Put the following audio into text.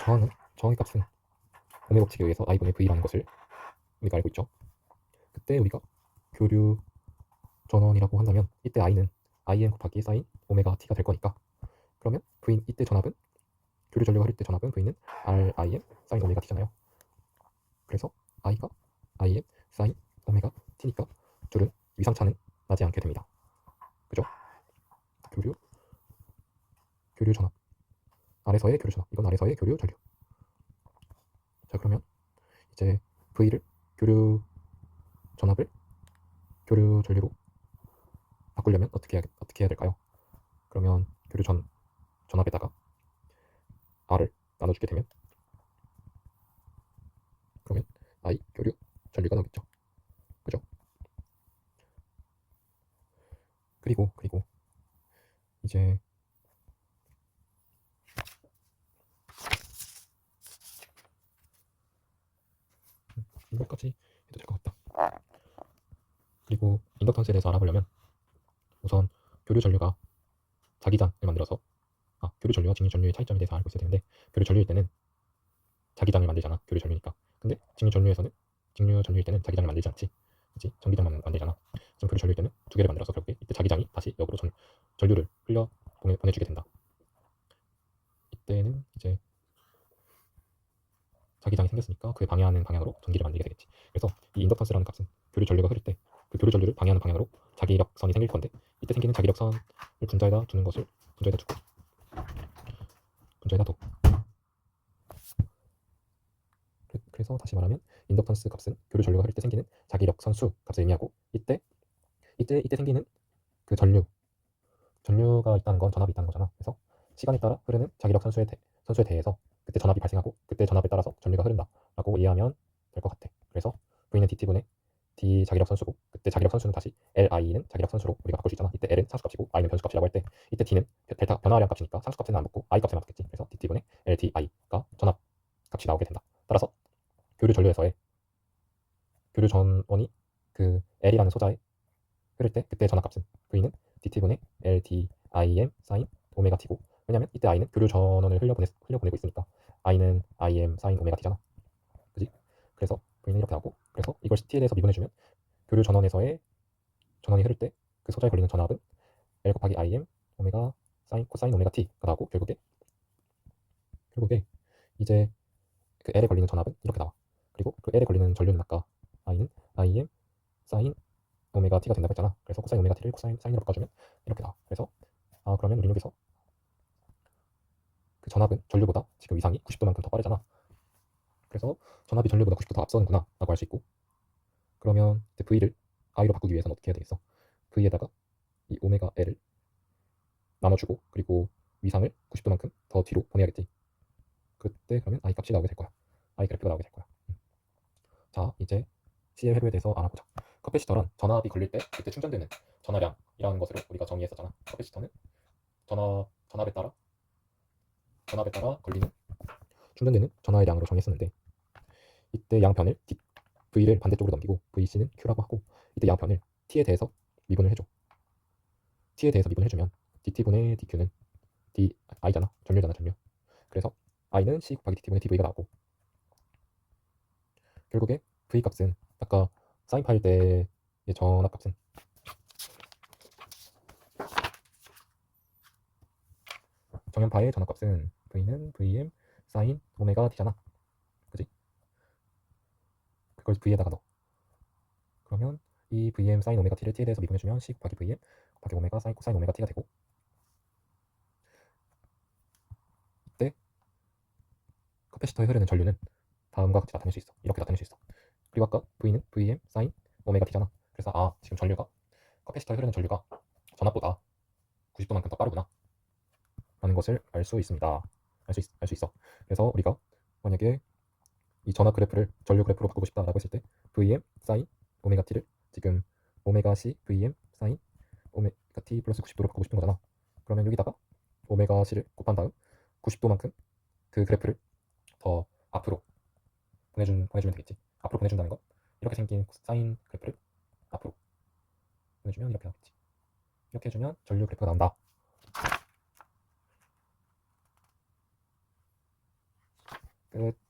저항의 값은 오메 법칙에 의해서 i분의 v라는 것을 우리가 알고 있죠. 그때 우리가 교류 전원이라고 한다면 이때 i는 im 곱하기 사인 오메가 t가 될 거니까, 그러면 v 이때 전압은 교류 전류가 흐를 때 전압은 v는 rim 사인 오메가 t잖아요. 그래서 i가 im 사인 오메가 t니까 둘은 위상차는 나지 않게 됩니다. 그죠? 교류 전압, 아래서의 교류 전압, 이건 아래서의 교류 전류. 자, 그러면 이제 v를 교류 전압을 교류 전류로 바꾸려면 어떻게 해야 될까요? 그러면 교류 전압에다가 r을 나눠주게 되면, 그러면 I 교류 전류가 나오겠죠. 그죠? 그리고 이제 이것까지 해도 될 것 같다. 그리고 인덕턴스에 대해서 알아보려면 우선 교류 전류가 자기장을 만들어서, 교류 전류와 직류 전류의 차이점에 대해서 알고 있어야 되는데, 교류 전류일 때는 자기장을 만들잖아. 교류 전류니까. 근데 직류 전류일 때는 자기장을 만들지 않지. 그치? 전기장만 만들잖아. 그럼 교류 전류일 때는 두 개를 만들어서 결국에 이때 자기장이 다시 역으로 전류를 보내주게 된다. 이때는 이제 자기장이 생겼으니까 그에 방해하는 방향으로 전기를 만들게 되겠지. 그래서 이 인덕턴스라는 값은 교류 전류가 흐를 때 그 교류 전류를 방해하는 방향으로 자기력선이 생길 건데, 이때 생기는 자기력선을 분자에다 두는 것을 분자에다 둬. 그래서 다시 말하면 인덕턴스 값은 교류 전류가 흐를 때 생기는 자기력선 수 값을 의미하고, 이때 생기는 그 전류가 있다는 건 전압이 있다는 거잖아. 그래서 시간에 따라 흐르는 자기력 선수에 대해서 그때 전압이 발생하고 그때 전압에 따라서 전류가 흐른다라고 이해하면 될 것 같아. 그래서 V는 dt분의 d 자기력 선수고, 그때 자기력 선수는 다시 Li는 자기력 선수로 우리가 바꿀 수 있잖아. 이때 L은 상수값이고 I는 변수값이라고 할 때, 이때 D는 델타 변화량 값이니까 상수값에는 안 붙고 I 값에 맞겠지. 그래서 dt분의 LDI가 전압 값이 나오게 된다. 따라서 교류 전류에서의 교류 전원이 그 L이라는 소자에 흐를 때 그때 전압값은 V는 dt분의 LDIM 사인 오메가 t고, 왜냐면 이때 i는 교류 전원을 흘려보내고 있으니까 i는 im 사인 오메가 t잖아. 그지? 그래서 V는 이렇게 나오고, 그래서 이걸 t에 대해서 미분해주면 교류 전원에서의 전원이 흐를 때 그 소자에 걸리는 전압은 L 곱하기 im 오메가 사인 코사인 오메가 t가 나오고, 결국에 이제 그 L에 걸리는 전압은 이렇게 나와. 그리고 그 L에 걸리는 전류는 아까 i는 im 사인 오메가 t가 된다고 했잖아. 그래서 코사인 오메가 t를 코사인 사인으로 바꿔주면 이렇게 나와. 그래서 그러면 우리 여기서 그 전압은 전류보다 지금 위상이 90도만큼 더 빠르잖아. 그래서 전압이 전류보다 90도 더 앞서는구나 라고 할 수 있고, 그러면 이제 V를 I로 바꾸기 위해서는 어떻게 해야 되겠어? V에다가 이 오메가 L을 나눠주고, 그리고 위상을 90도만큼 더 뒤로 보내야겠지. 그때 그러면 I 값이 나오게 될 거야. I 그래프가 나오게 될 거야. 자, 이제 C의 회로에 대해서 알아보자. 커패시터란 전압이 걸릴 때 그때 충전되는 전화량이라는 것으로 우리가 정의했었잖아. 커패시터는 전압에 따라 걸리는 충전되는 전화의 양으로 정했었는데, 이때 양변을 V를 반대쪽으로 넘기고 VC는 Q라고 하고, 이때 양변을 T에 대해서 미분을 해줘. T에 대해서 미분해주면 DT분의 DQ는 I잖아. 전류잖아, 전류. 그래서 I는 C 곱하기 DT분의 DV가 나오고, 결국에 V 값은 아까 사인 파일 때의 전압 값은 정연파의 전압 값은 V는 VM 사인 오메가 T잖아. 그지? 그걸 V에다가 넣어. 그러면 이 VM 사인 오메가 T를 T에 대해서 미분해주면 C 곱하기 VM 곱하기 오메가 사인 코사인 오메가 T가 되고, 이때 커패시터에 흐르는 전류는 다음과 같이 나타낼 수 있어. 이렇게 나타낼 수 있어. 그리고 아까 V는 VM 사인 오메가 T잖아. 그래서 지금 커패시터에 흐르는 전류가 전압보다 90도만큼 더 빠르구나 라는 것을 알 수 있습니다. 알 수 있어. 그래서 우리가 만약에 이 전압 그래프를 전류 그래프로 바꾸고 싶다라고 했을 때 VM 사인 오메가 T를 지금 오메가 C VM 사인 오메가 T 플러스 90도로 바꾸고 싶은 거잖아. 그러면 여기다가 오메가 C를 곱한 다음 90도만큼 그 그래프를 더 앞으로 보내주면 되겠지. 앞으로 보내준다는 건 이렇게 생긴 사인 그래프를 앞으로 보내주면 이렇게 나오겠지. 이렇게 해주면 전류 그래프가 나온다. 끝.